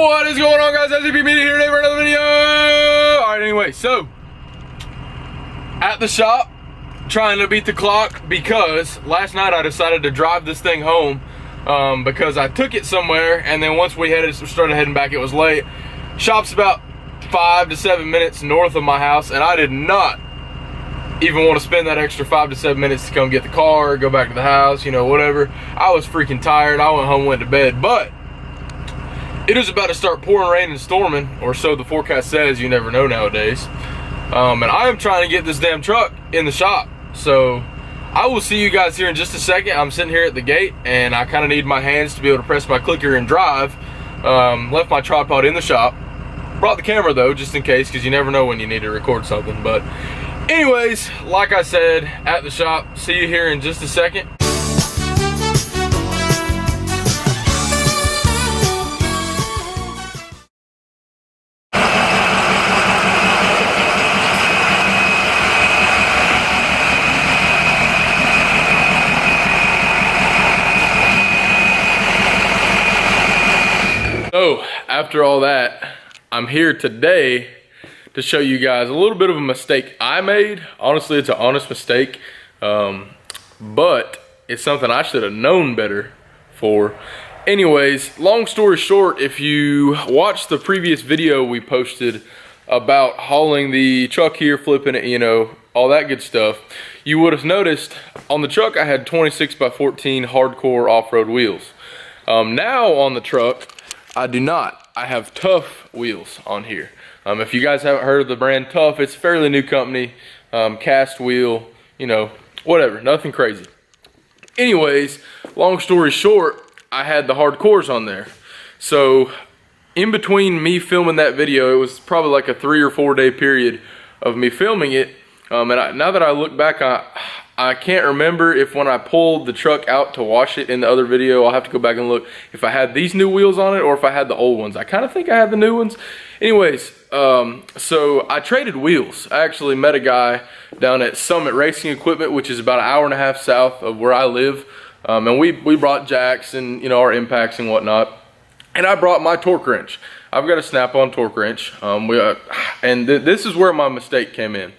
What is going on, guys? SCP Media here today for another video. Alright, anyway, so at the shop trying to beat the clock because last night I decided to drive this thing home because I took it somewhere, and then once we started heading back, it was late. Shop's about 5 to 7 minutes north of my house, and I did not even want to spend that extra 5 to 7 minutes to come get the car, go back to the house, you know, whatever. I was freaking tired. I went home, went to bed, but it is about to start pouring rain and storming, or so the forecast says. You never know nowadays. And I am trying to get this damn truck in the shop. So I will see you guys here in just a second. I'm sitting here at the gate, and I kind of need my hands to be able to press my clicker and drive. Left my tripod in the shop. Brought the camera though, just in case, because you never know when you need to record something. But anyways, like I said, at the shop. See you here in just a second. So, after all that, I'm here today to show you guys a little bit of a mistake I made. Honestly, it's an honest mistake, but it's something I should have known better for. Anyways, long story short, if you watched the previous video we posted about hauling the truck here, flipping it, you know, all that good stuff, you would have noticed on the truck I had 26 by 14 hardcore off-road wheels. Now on the truck, I do not. I have Tuff wheels on here. If you guys haven't heard of the brand Tuff, it's a fairly new company. Cast wheel, you know, whatever, nothing crazy. Anyways, long story short, I had the hardcores on there. So in between me filming that video, it was probably like a 3 or 4 day period of me filming it. Now that I look back, I can't remember if when I pulled the truck out to wash it in the other video, I'll have to go back and look if I had these new wheels on it or if I had the old ones. I kind of think I had the new ones. Anyways, so I traded wheels. I actually met a guy down at Summit Racing Equipment, which is about an hour and a half south of where I live. And we brought jacks and, you know, our impacts and whatnot. And I brought my torque wrench. I've got a snap-on torque wrench. This is where my mistake came in.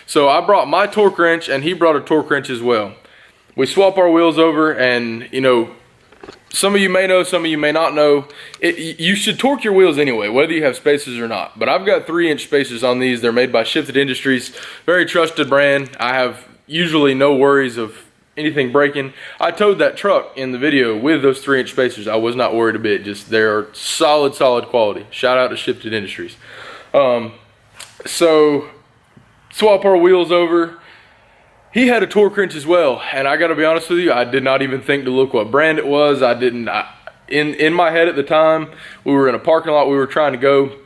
So I brought my torque wrench, and he brought a torque wrench as well. We swap our wheels over, and you know, some of you may know, some of you may not know, you should torque your wheels anyway, whether you have spacers or not. But I've got 3-inch spacers on these. They're made by Shifted Industries, very trusted brand. I have usually no worries of anything breaking. I towed that truck in the video with those 3-inch spacers. I was not worried a bit. Just they're solid quality. Shout out to Shifted Industries. So swap our wheels over. He had a torque wrench as well, and I gotta be honest with you, I did not even think to look what brand it was. In my head at the time, we were in a parking lot, we were trying to go,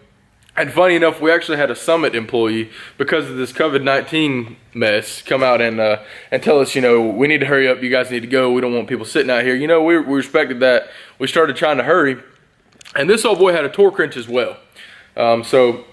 and funny enough, we actually had a Summit employee, because of this COVID-19 mess, come out and tell us, you know, we need to hurry up, you guys need to go, we don't want people sitting out here. You know, we respected that. We started trying to hurry, and this old boy had a torque wrench as well. So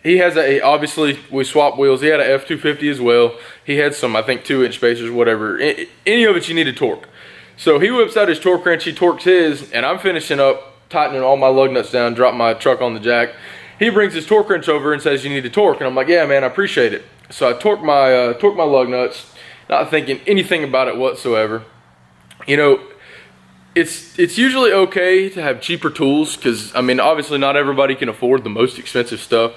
he has obviously we swapped wheels. He had a f250 as well. He had some, I think, 2-inch spacers, whatever. Any of it you need to torque. So he whips out his torque wrench, he torques his, and I'm finishing up, tightening all my lug nuts down, drop my truck on the jack. He brings his torque wrench over and says, you need to torque. And I'm like, yeah, man, I appreciate it. So I torque my lug nuts, not thinking anything about it whatsoever. You know, it's usually okay to have cheaper tools, because, I mean, obviously not everybody can afford the most expensive stuff.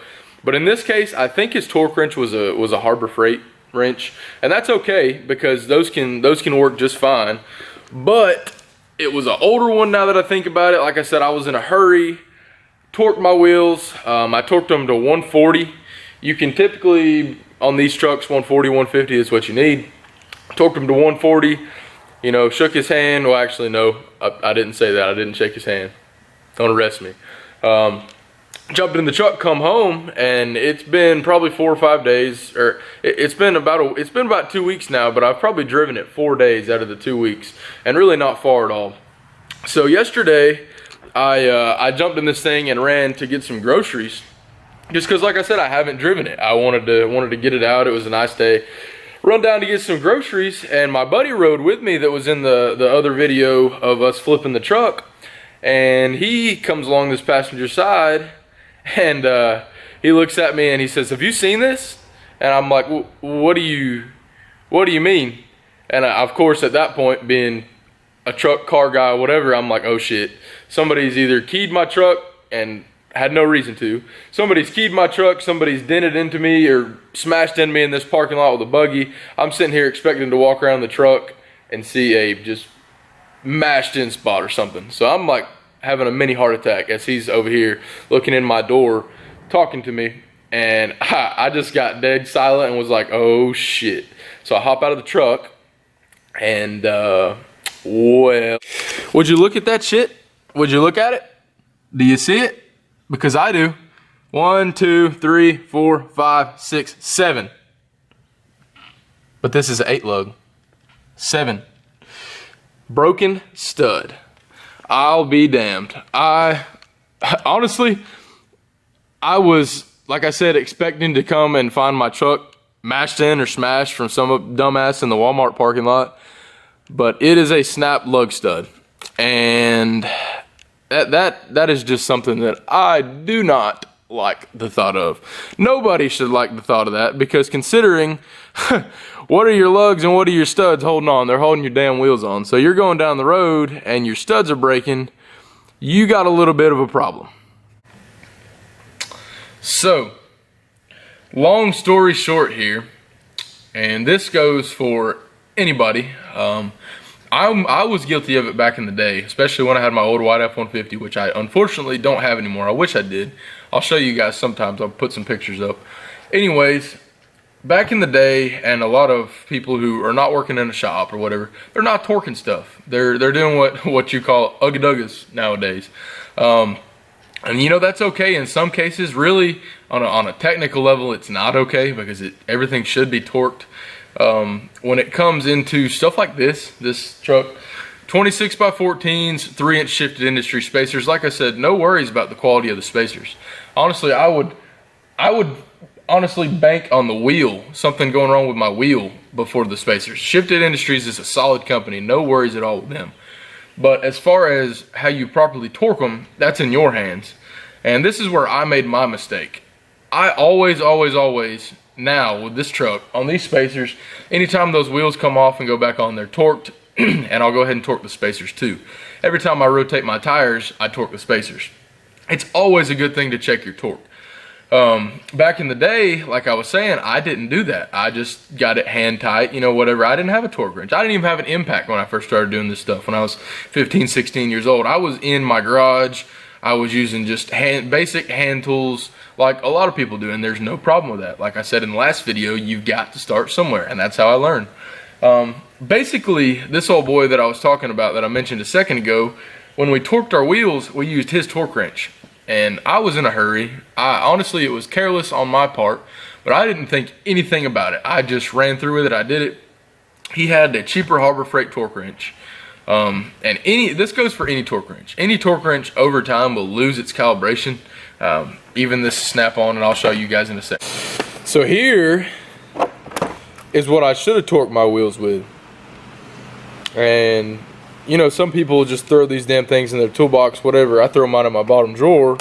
But in this case, I think his torque wrench was a Harbor Freight wrench, and that's okay because those can work just fine. But it was an older one now that I think about it. Like I said, I was in a hurry, torqued my wheels. I torqued them to 140. You can typically, on these trucks, 140, 150 is what you need. Torqued them to 140, you know, shook his hand. Well, actually, no, I didn't say that. I didn't shake his hand. Don't arrest me. Jumped in the truck, come home, and it's been probably 4 or 5 days, or it's been about 2 weeks now, but I've probably driven it 4 days out of the 2 weeks, and really not far at all. So yesterday, I jumped in this thing and ran to get some groceries, just because, like I said, I haven't driven it. I wanted to get it out. It was a nice day. Run down to get some groceries, and my buddy rode with me that was in the other video of us flipping the truck. And he comes along this passenger side, and he looks at me and he says, "Have you seen this?" And I'm like, what do you mean? And of course, at that point, being a truck, car guy, whatever, I'm like, oh shit. Somebody's either keyed my truck and had no reason to. Somebody's keyed my truck, somebody's dented into me or smashed into me in this parking lot with a buggy. I'm sitting here expecting to walk around the truck and see a just mashed in spot or something. So I'm like having a mini heart attack as he's over here looking in my door, talking to me. And I just got dead silent and was like, oh shit. So I hop out of the truck and well, would you look at that shit? Would you look at it? Do you see it? Because I do. 1, 2, 3, 4, 5, 6, 7. But this is an 8 lug. 7. Broken stud. I'll be damned. Honestly, I was, like I said, expecting to come and find my truck mashed in or smashed from some dumbass in the Walmart parking lot. But it is a snap lug stud. And that is just something that I do not like the thought of. Nobody should like the thought of that, because considering what are your lugs and what are your studs holding on? They're holding your damn wheels on. So you're going down the road and your studs are breaking. You got a little bit of a problem. So, long story short here, and this goes for anybody. I was guilty of it back in the day, especially when I had my old white F-150, which I unfortunately don't have anymore. I wish I did. I'll show you guys sometimes. I'll put some pictures up. Anyways, back in the day, and a lot of people who are not working in a shop or whatever, they're not torquing stuff. They're doing what you call ugga-duggas nowadays. And you know, that's okay in some cases. Really, on a technical level, it's not okay, because everything should be torqued. When it comes into stuff like this truck, 26 by 14s, 3-inch shifted industry spacers, like I said, no worries about the quality of the spacers. Honestly, I would honestly bank on the wheel, something going wrong with my wheel before the spacers. Shifted Industries is a solid company, no worries at all with them. But as far as how you properly torque them, that's in your hands. And this is where I made my mistake. I always now with this truck, on these spacers, anytime those wheels come off and go back on, they're torqued, and I'll go ahead and torque the spacers too. Every time I rotate my tires, I torque the spacers. It's always a good thing to check your torque. Back in the day, like I was saying, I didn't do that. I just got it hand tight, you know, whatever. I didn't have a torque wrench. I didn't even have an impact when I first started doing this stuff. When I was 15, 16 years old, I was in my garage. I was using just basic hand tools like a lot of people do, and there's no problem with that. Like I said in the last video, you've got to start somewhere, and that's how I learned. Basically, this old boy that I was talking about that I mentioned a second ago, when we torqued our wheels, we used his torque wrench. And I was in a hurry. Honestly, it was careless on my part, but I didn't think anything about it. I just ran through with it. I did it. He had a cheaper Harbor Freight torque wrench. And this goes for any torque wrench. Any torque wrench over time will lose its calibration. Even this snap-on, and I'll show you guys in a second. So here is what I should have torqued my wheels with. And you know, some people just throw these damn things in their toolbox, whatever. I throw mine in my bottom drawer,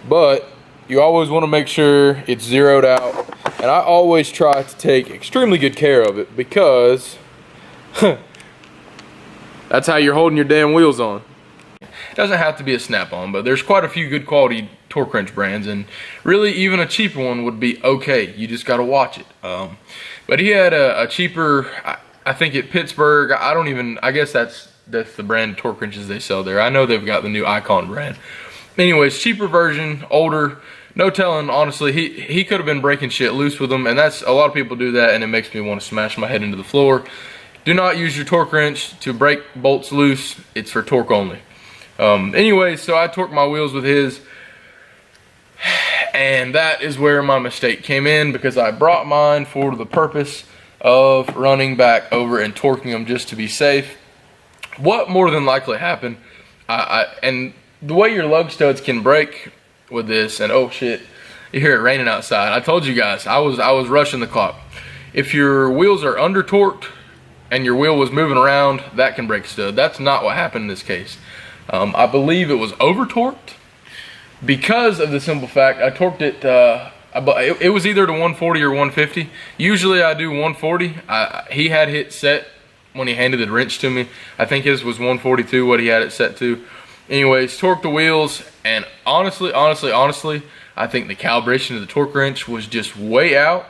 but you always want to make sure it's zeroed out. And I always try to take extremely good care of it, because that's how you're holding your damn wheels on. It doesn't have to be a snap-on, but there's quite a few good quality torque wrench brands, and really even a cheaper one would be okay. You just got to watch it. But he had a cheaper, I think at Pittsburgh, I guess that's the brand of torque wrenches they sell there. I know they've got the new RECON brand. Anyways, cheaper version, older, no telling. Honestly, he could have been breaking shit loose with them, and that's, a lot of people do that, and it makes me want to smash my head into the floor. Do not use your torque wrench to break bolts loose. It's for torque only. Anyways, so I torqued my wheels with his, and that is where my mistake came in, because I brought mine for the purpose of running back over and torquing them just to be safe. What more than likely happened, and the way your lug studs can break with this, and oh shit, you hear it raining outside. I told you guys, I was rushing the clock. If your wheels are under torqued and your wheel was moving around, that can break a stud. That's not what happened in this case. I believe it was over torqued because of the simple fact I torqued it. It was either to 140 or 150. Usually I do 140. He had it set when he handed the wrench to me. I think his was 142, what he had it set to. Anyways, torqued the wheels, and honestly, I think the calibration of the torque wrench was just way out,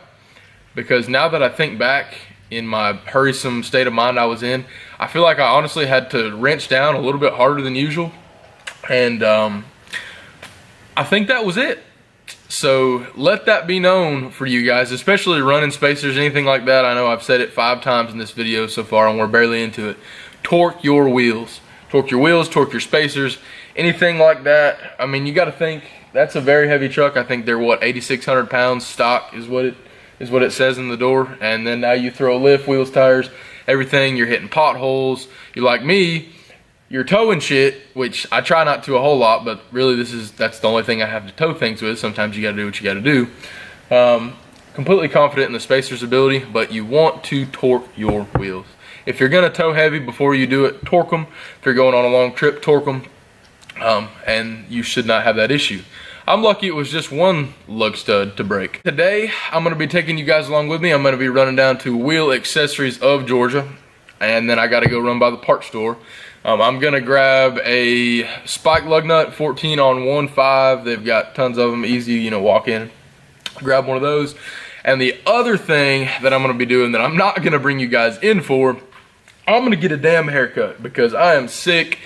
because now that I think back in my hurriesome state of mind I was in, I feel like I honestly had to wrench down a little bit harder than usual, and I think that was it. So let that be known for you guys, especially running spacers, anything like that. I know I've said it 5 times in this video so far and we're barely into it. Torque your wheels. Torque your wheels, torque your spacers, anything like that. I mean, you got to think, that's a very heavy truck. I think they're, what, 8,600 pounds stock is what it says in the door. And then now you throw lift, wheels, tires, everything. You're hitting potholes. You're like me, you're towing shit, which I try not to a whole lot, but really that's the only thing I have to tow things with. Sometimes you got to do what you got to do. Completely confident in the spacer's ability, but you want to torque your wheels. If you're gonna tow heavy before you do it, torque them. If you're going on a long trip, torque them. And you should not have that issue. I'm lucky it was just one lug stud to break. Today, I'm gonna be taking you guys along with me. I'm gonna be running down to Wheel Accessories of Georgia, and then I gotta go run by the parts store. I'm gonna grab a spike lug nut, 14 on 1.5. They've got tons of them, easy, you know, walk in, grab one of those. And the other thing that I'm gonna be doing that I'm not gonna bring you guys in for, I'm gonna get a damn haircut, because I am sick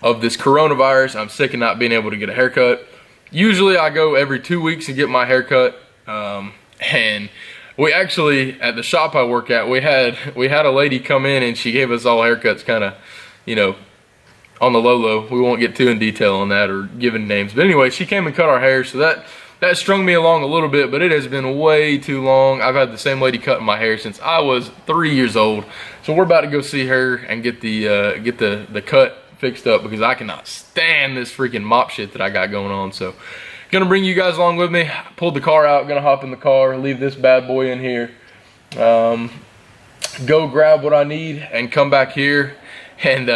of this coronavirus. I'm sick of not being able to get a haircut. Usually I go every 2 weeks and get my haircut. And we actually, at the shop I work at, we had a lady come in and she gave us all haircuts kind of, you know, on the low. We won't get too in detail on that or giving names. But anyway, she came and cut our hair, so that strung me along a little bit, but it has been way too long. I've had the same lady cutting my hair since I was 3 years old. So we're about to go see her and get the cut fixed up, because I cannot stand this freaking mop shit that I got going on. So gonna bring you guys along with me. Pulled the car out, gonna hop in the car, leave this bad boy in here, go grab what I need and come back here, and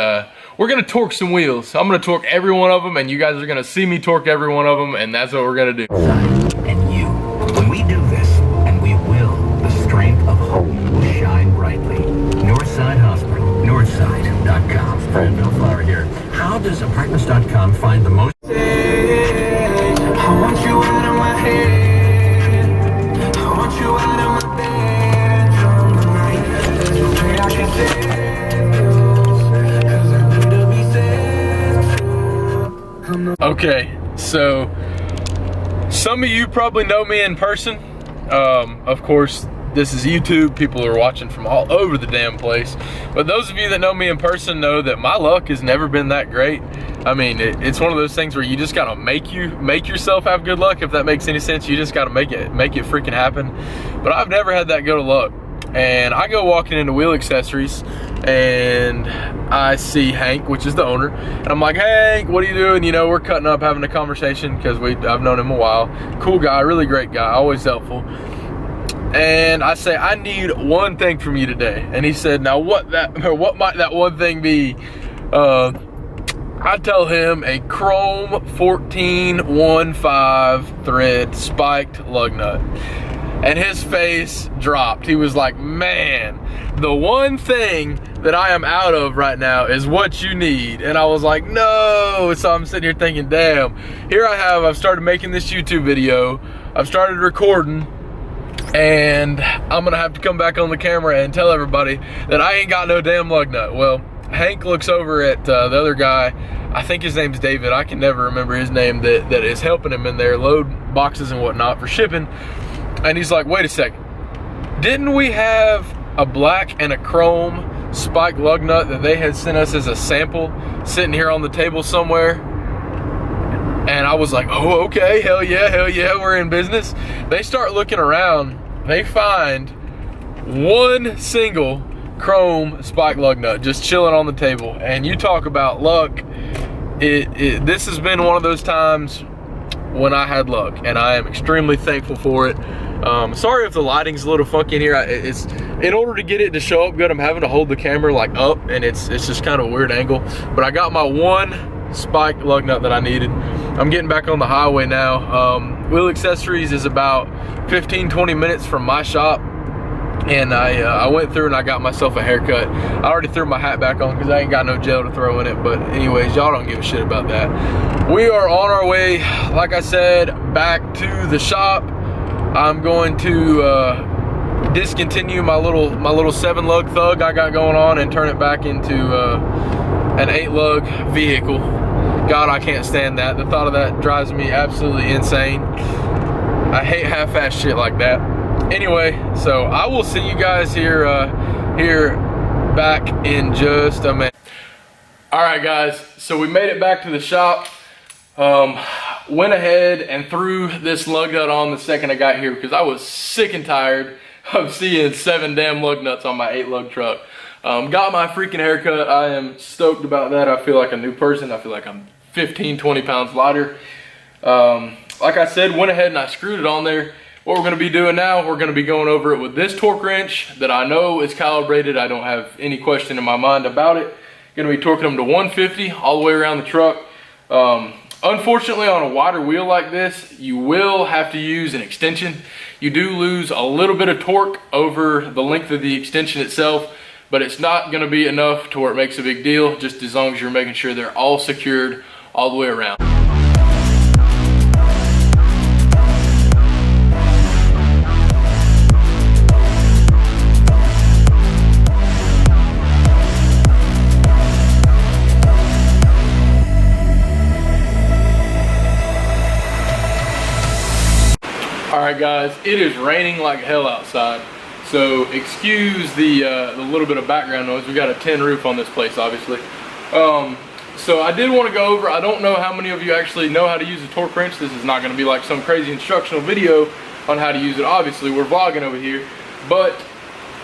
we're gonna torque some wheels. I'm gonna torque every one of them, and you guys are gonna see me torque every one of them, and that's what we're gonna do. And you, when we do this, and we will, the strength of hope will shine brightly. Northside Hospital, Northside.com. Fred Bellflower here. How does Apartments.com find the most? I want you out of my head. I want you out of my bedroom tonight. There's no way I can say. Okay, so some of you probably know me in person. Of course, this is YouTube. People are watching from all over the damn place. But those of you that know me in person know that my luck has never been that great. I mean, it's one of those things where you just gotta make yourself have good luck, if that makes any sense. You just gotta make it freaking happen. But I've never had that go to luck. And I go walking into Wheel Accessories, and I see Hank, which is the owner, and I'm like, Hank, what are you doing? You know, we're cutting up, having a conversation, because I've known him a while. Cool guy, really great guy, always helpful. And I say, I need one thing from you today. And he said, now what might that one thing be? I tell him a chrome 14-1.5 thread spiked lug nut. And his face dropped. He was like, man, the one thing that I am out of right now is what you need. And I was like, no. So I'm sitting here thinking, damn, here I've started making this YouTube video. I've started recording, and I'm gonna have to come back on the camera and tell everybody that I ain't got no damn lug nut. Well, Hank looks over at the other guy. I think his name's David. I can never remember his name, that is helping him in there, load boxes and whatnot for shipping. And he's like, wait a second, didn't we have a black and a chrome spike lug nut that they had sent us as a sample sitting here on the table somewhere? And I was like, oh, okay, hell yeah, we're in business. They start looking around, they find one single chrome spike lug nut just chilling on the table. And you talk about luck, this has been one of those times when I had luck, and I am extremely thankful for it. Sorry if the lighting's a little funky in here. It's in order to get it to show up good, I'm having to hold the camera like up, and it's just kind of a weird angle. But I got my one spike lug nut that I needed. I'm getting back on the highway now. Wheel Accessories is about 15-20 minutes from my shop, and I went through and I got myself a haircut. I already threw my hat back on because I ain't got no gel to throw in it, but anyways, y'all don't give a shit about that. We are on our way, like I said, back to the shop. I'm going to discontinue my little 7 lug thug I got going on and turn it back into an 8 lug vehicle. God, I can't stand that. The thought of that drives me absolutely insane. I hate half-ass shit like that. Anyway, so I will see you guys here back in just a minute. All right, guys, so we made it back to the shop. Went ahead and threw this lug nut on the second I got here because I was sick and tired of seeing 7 damn lug nuts on my 8 lug truck. Got my freaking haircut. I am stoked about that. I feel like a new person. I feel like I'm 15-20 pounds lighter. Like I said, went ahead and I screwed it on there. What we're going to be doing now, we're going to be going over it with this torque wrench that I know is calibrated. I don't have any question in my mind about it. Going to be torquing them to 150 all the way around the truck. Unfortunately, on a wider wheel like this, you will have to use an extension. You do lose a little bit of torque over the length of the extension itself, but it's not going to be enough to where it makes a big deal, just as long as you're making sure they're all secured all the way around. Alright guys, it is raining like hell outside, so excuse the little bit of background noise. We got a tin roof on this place, obviously. So I did want to go over, I don't know how many of you actually know how to use a torque wrench. This is not going to be like some crazy instructional video on how to use it. Obviously, we're vlogging over here, but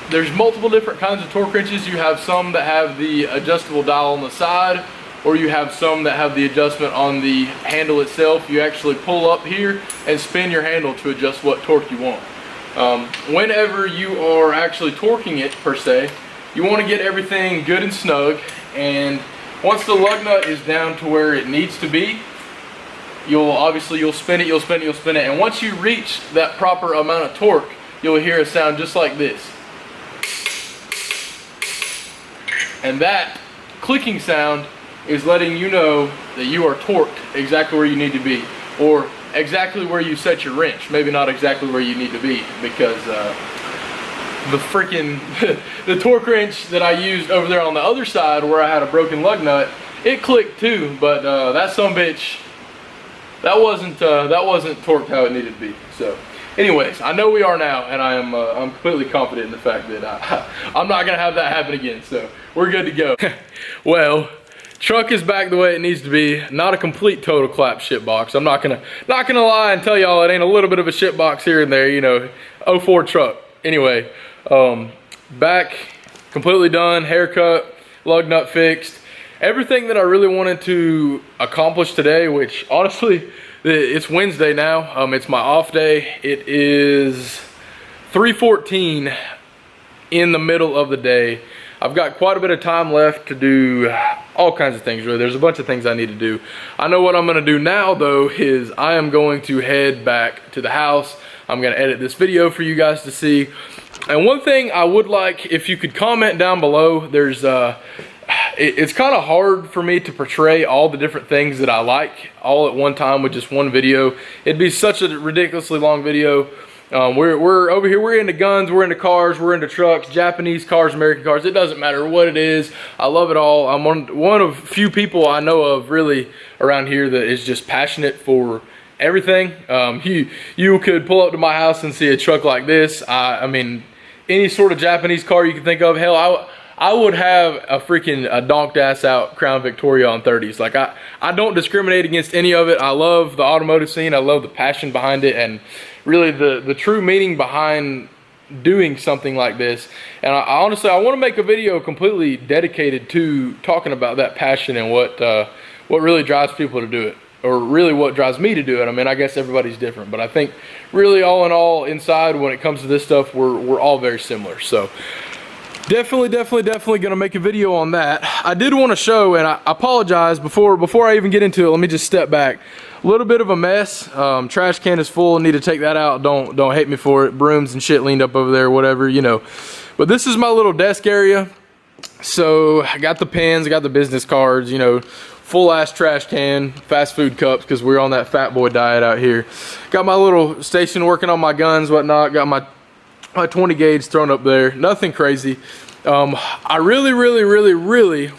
there's multiple different kinds of torque wrenches. You have some that have the adjustable dial on the side, or you have some that have the adjustment on the handle itself. You actually pull up here and spin your handle to adjust what torque you want. Whenever you are actually torquing it per se, you want to get everything good and snug, and once the lug nut is down to where it needs to be, you'll spin it, and once you reach that proper amount of torque, you'll hear a sound just like this. And that clicking sound is letting you know that you are torqued exactly where you need to be, or exactly where you set your wrench. Maybe not exactly where you need to be, because the torque wrench that I used over there on the other side where I had a broken lug nut, it clicked too, but that sumbitch, that wasn't torqued how it needed to be. So anyways, I know we are now, and I'm completely confident in the fact that I'm not gonna have that happen again, so we're good to go. Well, truck is back the way it needs to be. Not a complete total clap shit box. I'm not gonna lie and tell y'all it ain't a little bit of a shit box here and there, you know, 04 truck. Anyway, back completely done, haircut, lug nut fixed. Everything that I really wanted to accomplish today, which honestly, it's Wednesday now. It's my off day. It is 3:14 in the middle of the day. I've got quite a bit of time left to do all kinds of things, really. There's a bunch of things I need to do. I know what I'm gonna do now though is I am going to head back to the house. I'm gonna edit this video for you guys to see. And one thing I would like, if you could comment down below, there's it's kind of hard for me to portray all the different things that I like all at one time with just one video. It'd be such a ridiculously long video. We're over here, we're into guns, we're into cars, we're into trucks, Japanese cars, American cars. It doesn't matter what it is. I love it all. I'm one of few people I know of really around here that is just passionate for everything. You could pull up to my house and see a truck like this. I mean, any sort of Japanese car you can think of. Hell, I would have a freaking donked ass out Crown Victoria on 30s. Like I don't discriminate against any of it. I love the automotive scene. I love the passion behind it, and really the true meaning behind doing something like this. And honestly, I want to make a video completely dedicated to talking about that passion and what really drives people to do it, or really what drives me to do it. I mean, I guess everybody's different, but I think really all in all inside when it comes to this stuff, we're all very similar. So Definitely gonna make a video on that. I did want to show, and I apologize before I even get into it. Let me just step back. A little bit of a mess. Trash can is full. Need to take that out. Don't hate me for it. Brooms and shit leaned up over there, whatever, you know. But this is my little desk area. So I got the pens, I got the business cards, you know, full ass trash can, fast food cups, because we're on that fat boy diet out here. Got my little station working on my guns, whatnot. Got my 20 gauge thrown up there. Nothing crazy. I really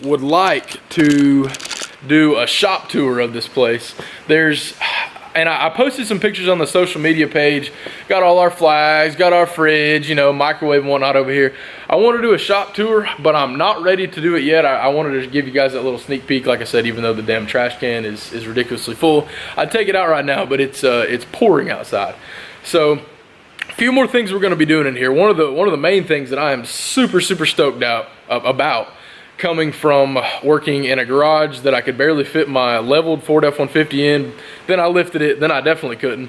would like to do a shop tour of this place. And I posted some pictures on the social media page. Got all our flags, got our fridge, you know, microwave and whatnot over here. I want to do a shop tour, but I'm not ready to do it yet. I wanted to give you guys that little sneak peek. Like I said, even though the damn trash can is ridiculously full, I'd take it out right now, but it's pouring outside. So a few more things we're going to be doing in here. One of the main things that I am super stoked about, coming from working in a garage that I could barely fit my leveled Ford F-150 in, then I lifted it, then I definitely couldn't,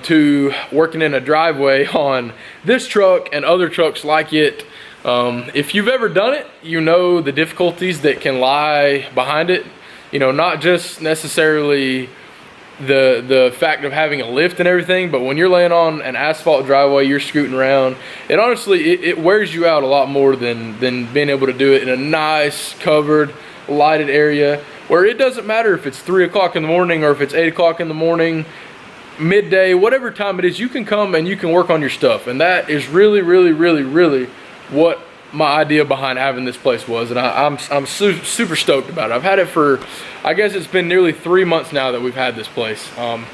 to working in a driveway on this truck and other trucks like it. If you've ever done it, you know the difficulties that can lie behind it. You know, not just necessarily the fact of having a lift and everything, but when you're laying on an asphalt driveway, you're scooting around, it honestly it wears you out a lot more than being able to do it in a nice covered lighted area where it doesn't matter if it's 3 o'clock in the morning or if it's 8 o'clock in the morning, midday, whatever time it is, you can come and you can work on your stuff. And that is really what my idea behind having this place was, and I'm super stoked about it. I've had it for, I guess it's been nearly 3 months now that we've had this place, and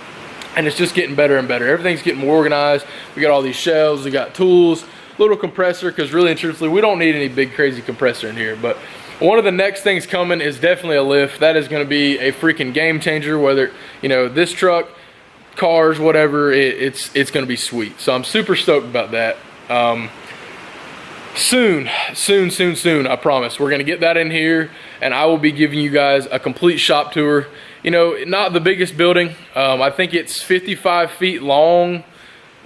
it's just getting better and better. Everything's getting more organized. We got all these shelves, we got tools, little compressor, because really and truthfully we don't need any big crazy compressor in here. But one of the next things coming is definitely a lift. That is going to be a freaking game changer. Whether, you know, this truck, cars, whatever, it's going to be sweet. So I'm super stoked about that. Soon, I promise. We're gonna get that in here, and I will be giving you guys a complete shop tour. You know, not the biggest building. I think it's 55 feet long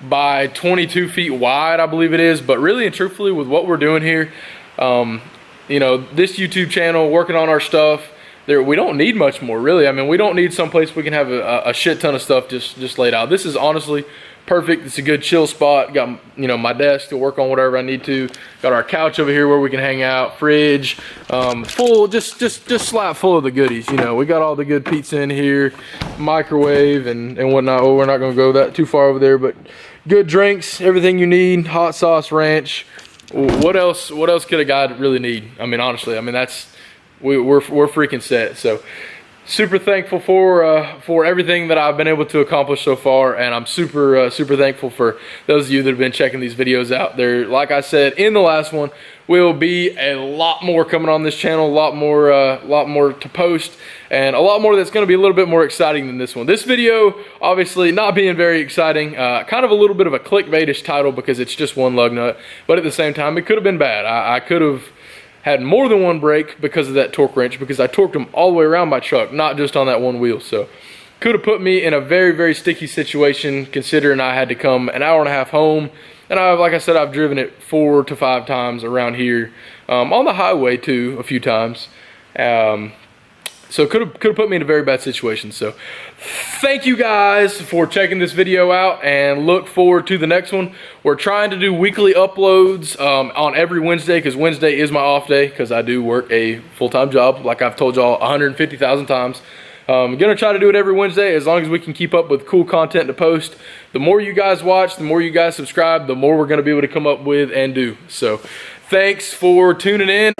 by 22 feet wide, I believe it is. But really and truthfully, with what we're doing here, you know, this YouTube channel, working on our stuff, we don't need much more, really. I mean, we don't need someplace we can have a shit ton of stuff just laid out. This is honestly perfect. It's a good chill spot. Got, you know, my desk to work on whatever I need to. Got our couch over here where we can hang out. Fridge, full, just slap full of the goodies. You know, we got all the good pizza in here, microwave and whatnot. Oh, we're not gonna go that too far over there, but good drinks, everything you need. Hot sauce, ranch. What else could a guy really need? I mean, honestly, I mean, we're freaking set. So super thankful for everything that I've been able to accomplish so far, and I'm super thankful for those of you that have been checking these videos out. There, like I said in the last one, will be a lot more coming on this channel, a lot more to post, and a lot more that's going to be a little bit more exciting than this one. This video, obviously not being very exciting, kind of a little bit of a clickbaitish title because it's just one lug nut, but at the same time, it could have been bad. I could have had more than one break because of that torque wrench, because I torqued them all the way around my truck, not just on that one wheel. So could have put me in a very sticky situation, considering I had to come an hour and a half home. And like I said, I've driven it 4 to 5 times around here, on the highway too, a few times. So could have put me in a very bad situation. So thank you guys for checking this video out, and look forward to the next one. We're trying to do weekly uploads on every Wednesday, because Wednesday is my off day, because I do work a full-time job, like I've told y'all 150,000 times. I'm gonna try to do it every Wednesday, as long as we can keep up with cool content to post. The more you guys watch, the more you guys subscribe, the more we're gonna be able to come up with and do. So thanks for tuning in.